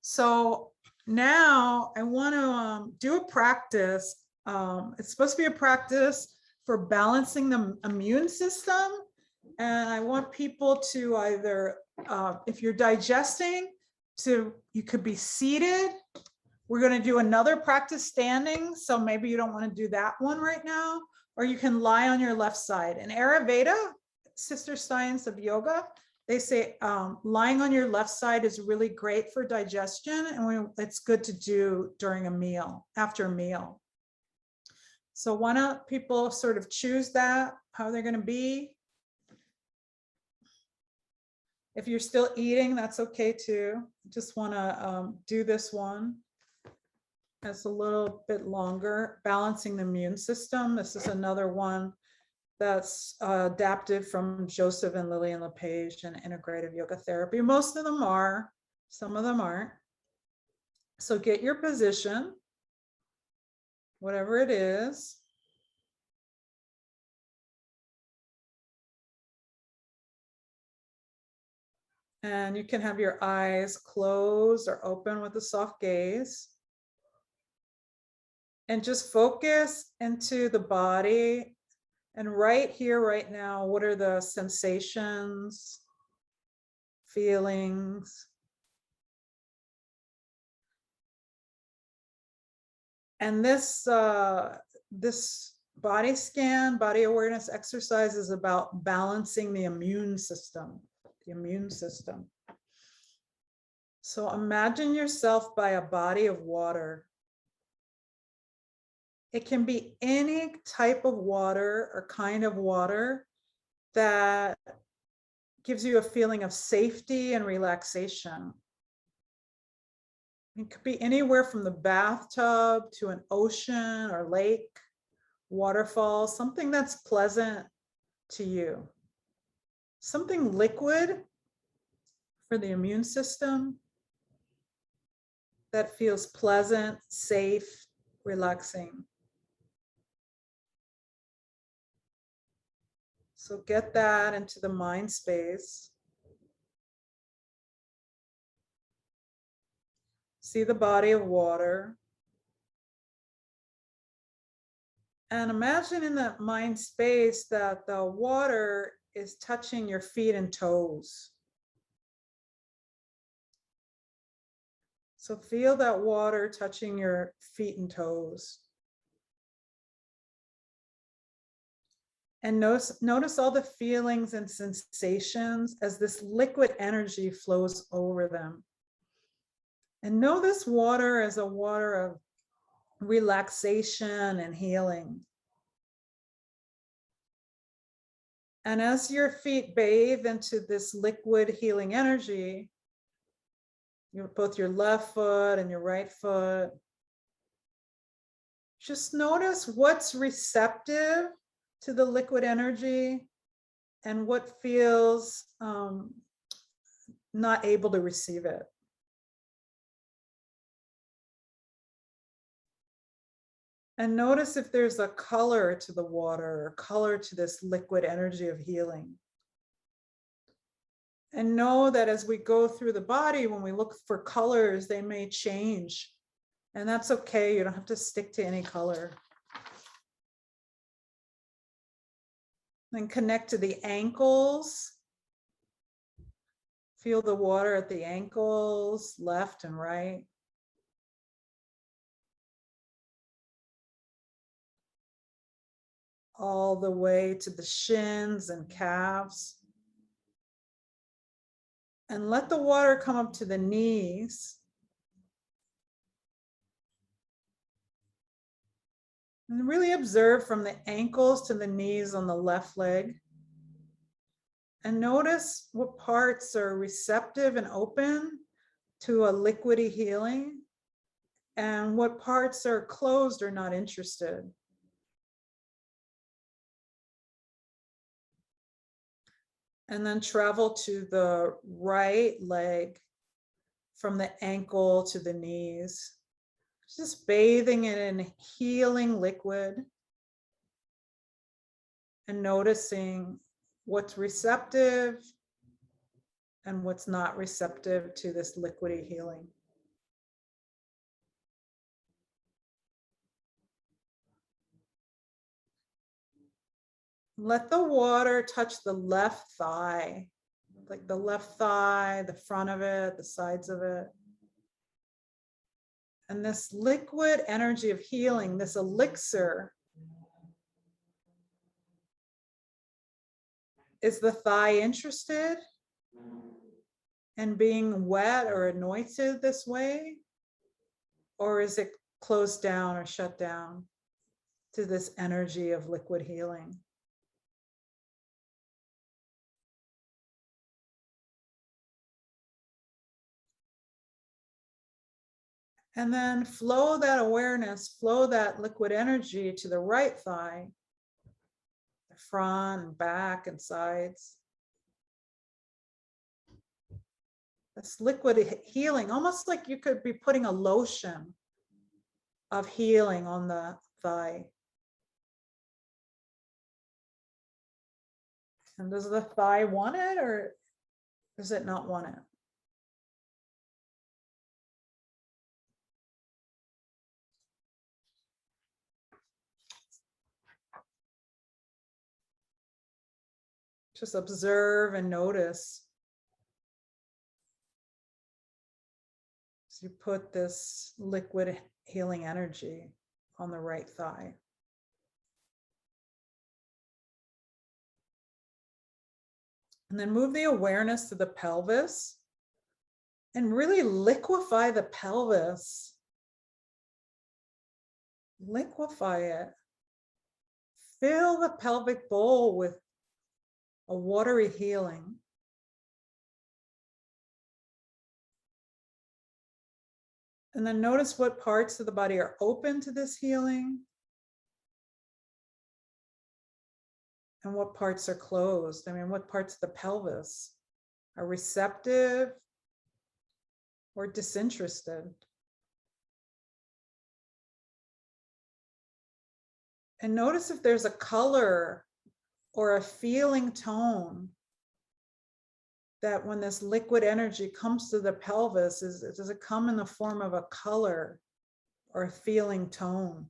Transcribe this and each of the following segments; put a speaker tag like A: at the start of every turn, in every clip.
A: So now I want to do a practice. It's supposed to be a practice for balancing the immune system. And I want people to either, if you're digesting, you could be seated. We're going to do another practice standing. So maybe you don't want to do that one right now, or you can lie on your left side. In Ayurveda, sister science of yoga, they say lying on your left side is really great for digestion, and it's good to do during a meal, after a meal. So why don't people sort of choose that, how they're going to be. If you're still eating, that's okay too. Just want to do this one. It's a little bit longer, balancing the immune system. This is another one that's adapted from Joseph and Lillian LePage and integrative yoga therapy. Most of them are, some of them aren't. So get your position, whatever it is. And you can have your eyes closed or open with a soft gaze. And just focus into the body. And right here, right now, what are the sensations, feelings? And this body scan, body awareness exercise is about balancing the immune system, So imagine yourself by a body of water. It can be any type of water or kind of water that gives you a feeling of safety and relaxation. It could be anywhere from the bathtub to an ocean or lake, waterfall, something that's pleasant to you. Something liquid for the immune system that feels pleasant, safe, relaxing. So get that into the mind space. See the body of water. And imagine in that mind space that the water is touching your feet and toes. So feel that water touching your feet and toes. And notice all the feelings and sensations as this liquid energy flows over them. And know this water as a water of relaxation and healing. And as your feet bathe into this liquid healing energy, both your left foot and your right foot, just notice what's receptive to the liquid energy and what feels not able to receive it. And notice if there's a color to the water or color to this liquid energy of healing. And know that as we go through the body, when we look for colors, they may change. And that's okay. You don't have to stick to any color. Then connect to the ankles. Feel the water at the ankles, left and right. All the way to the shins and calves. And let the water come up to the knees. And really observe from the ankles to the knees on the left leg. And notice what parts are receptive and open to a liquidy healing, and what parts are closed or not interested. And then travel to the right leg from the ankle to the knees. Just bathing it in healing liquid and noticing what's receptive and what's not receptive to this liquidy healing. Let the water touch the left thigh, like the left thigh, the front of it, the sides of it. And this liquid energy of healing, this elixir, is the thigh interested in being wet or anointed this way? Or is it closed down or shut down to this energy of liquid healing? And then flow that awareness, flow that liquid energy to the right thigh, the front and back and sides. This liquid healing, almost like you could be putting a lotion of healing on the thigh. And does the thigh want it or does it not want it? Just observe and notice as you put this liquid healing energy on the right thigh. And then move the awareness to the pelvis and really liquefy the pelvis. Liquefy it. Fill the pelvic bowl with a watery healing. And then notice what parts of the body are open to this healing and what parts are closed. I mean, what parts of the pelvis are receptive or disinterested. And notice if there's a color or a feeling tone that when this liquid energy comes to the pelvis, does it come in the form of a color or a feeling tone?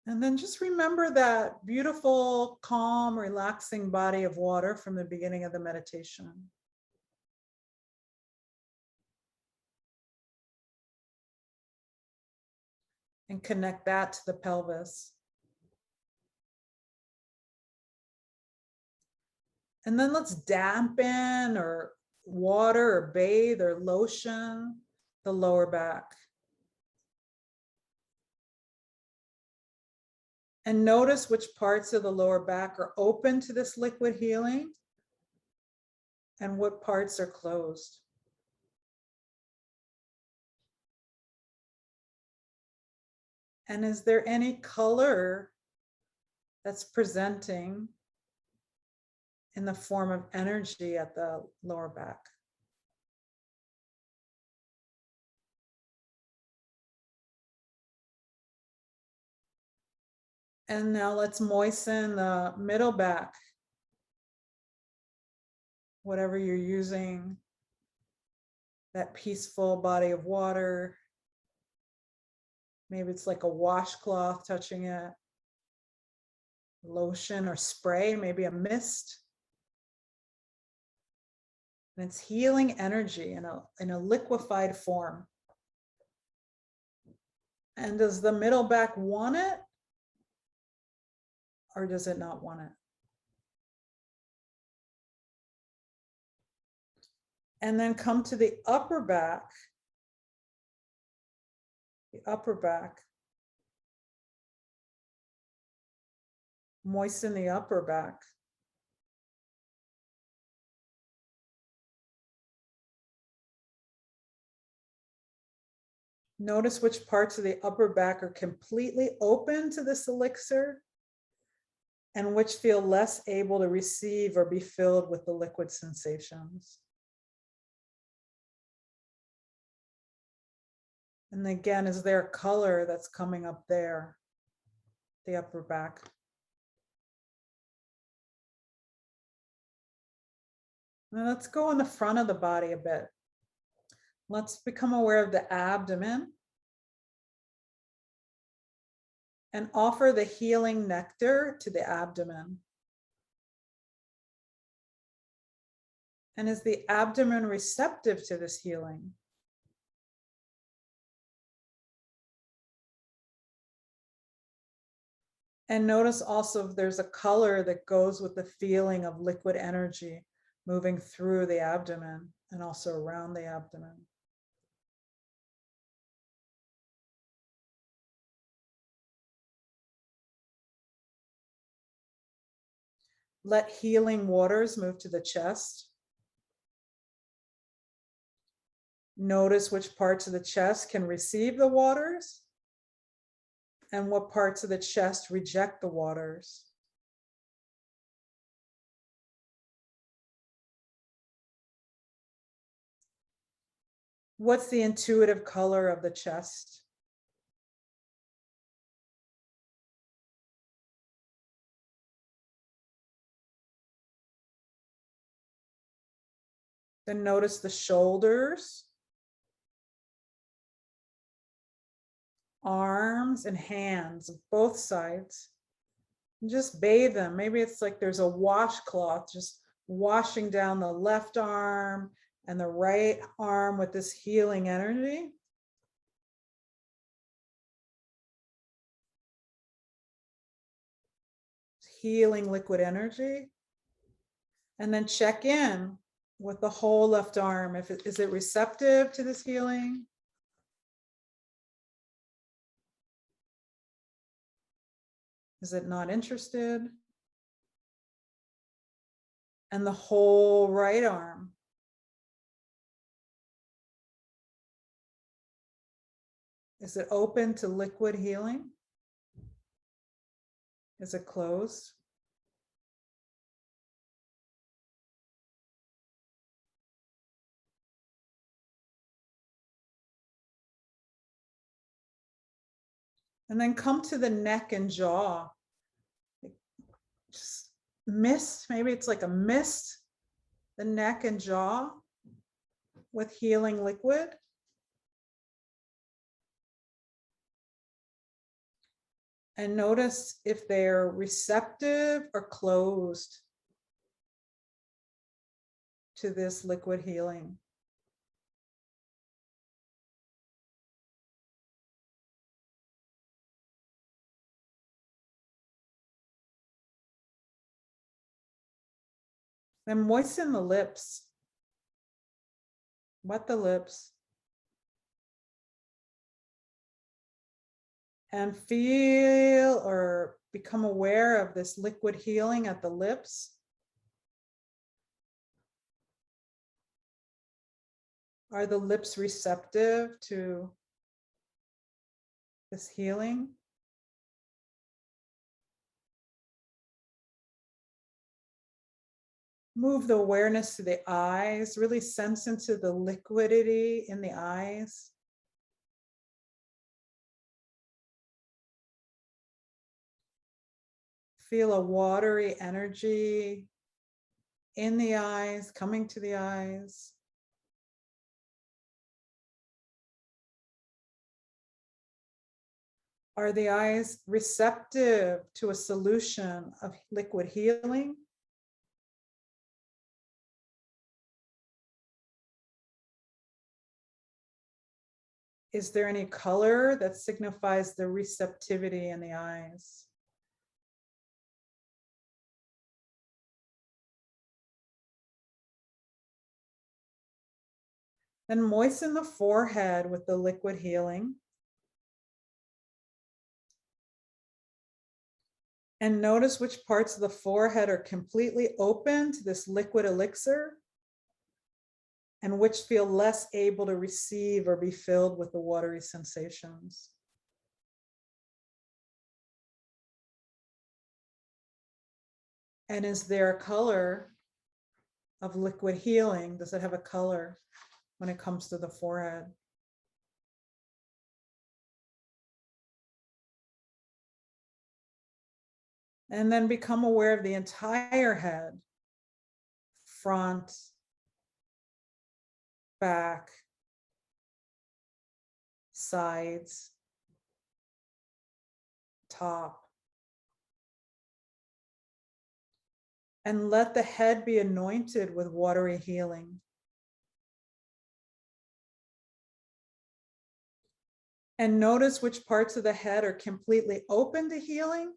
A: And then just remember that beautiful, calm, relaxing body of water from the beginning of the meditation. And connect that to the pelvis. And then let's dampen or water or bathe or lotion the lower back. And notice which parts of the lower back are open to this liquid healing and what parts are closed. And is there any color that's presenting in the form of energy at the lower back? And now let's moisten the middle back. Whatever you're using, that peaceful body of water. Maybe it's like a washcloth touching it, lotion or spray, maybe a mist. And it's healing energy in a liquefied form. And does the middle back want it? Or does it not want it? And then come to the upper back. The upper back. Moisten the upper back. Notice which parts of the upper back are completely open to this elixir and which feel less able to receive or be filled with the liquid sensations. And again, is there a color that's coming up there, the upper back? Now let's go in the front of the body a bit. Let's become aware of the abdomen. and offer the healing nectar to the abdomen. And is the abdomen receptive to this healing? And notice also if there's a color that goes with the feeling of liquid energy moving through the abdomen and also around the abdomen. Let healing waters move to the chest. Notice which parts of the chest can receive the waters and what parts of the chest reject the waters. What's the intuitive color of the chest? Then notice the shoulders, arms, and hands of both sides. And just bathe them. Maybe it's like there's a washcloth just washing down the left arm and the right arm with this healing energy. Healing liquid energy. And then check in with the whole left arm. Is it receptive to this healing? Is it not interested? And the whole right arm. Is it open to liquid healing? Is it closed? And then come to the neck and jaw. Just mist, maybe it's like a mist, the neck and jaw with healing liquid. And notice if they're receptive or closed to this liquid healing. Then moisten the lips. Wet the lips. And feel or become aware of this liquid healing at the lips. Are the lips receptive to this healing? Move the awareness to the eyes, really sense into the liquidity in the eyes. Feel a watery energy in the eyes, coming to the eyes. Are the eyes receptive to a solution of liquid healing? Is there any color that signifies the receptivity in the eyes? Then moisten the forehead with the liquid healing. And notice which parts of the forehead are completely open to this liquid elixir and which feel less able to receive or be filled with the watery sensations. And is there a color of liquid healing? Does it have a color when it comes to the forehead? And then become aware of the entire head, front, back, sides, top. And let the head be anointed with watery healing. And notice which parts of the head are completely open to healing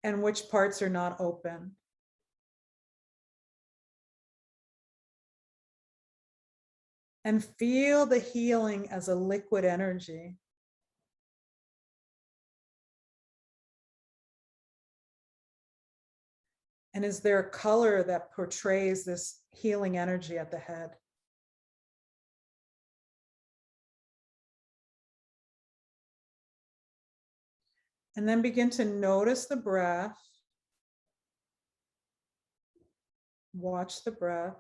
A: and which parts are not open. And feel the healing as a liquid energy. And is there a color that portrays this healing energy at the head? And then begin to notice the breath. Watch the breath.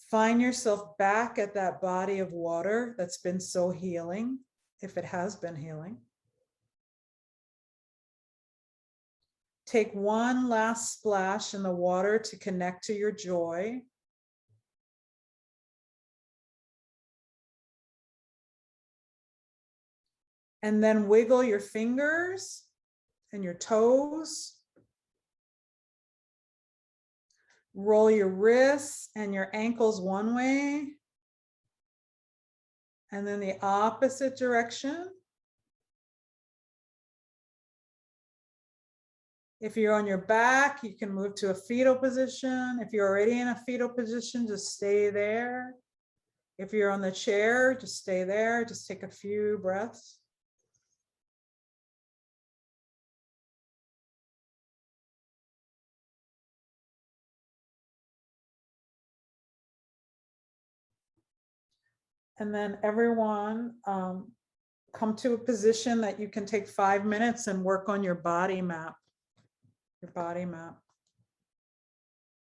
A: Find yourself back at that body of water that's been so healing, if it has been healing. Take one last splash in the water to connect to your joy. And then wiggle your fingers and your toes. Roll your wrists and your ankles one way, and then the opposite direction. If you're on your back, you can move to a fetal position. If you're already in a fetal position, just stay there. If you're on the chair, just stay there. Just take a few breaths. And then everyone, come to a position that you can take 5 minutes and work on your body map. Your body map.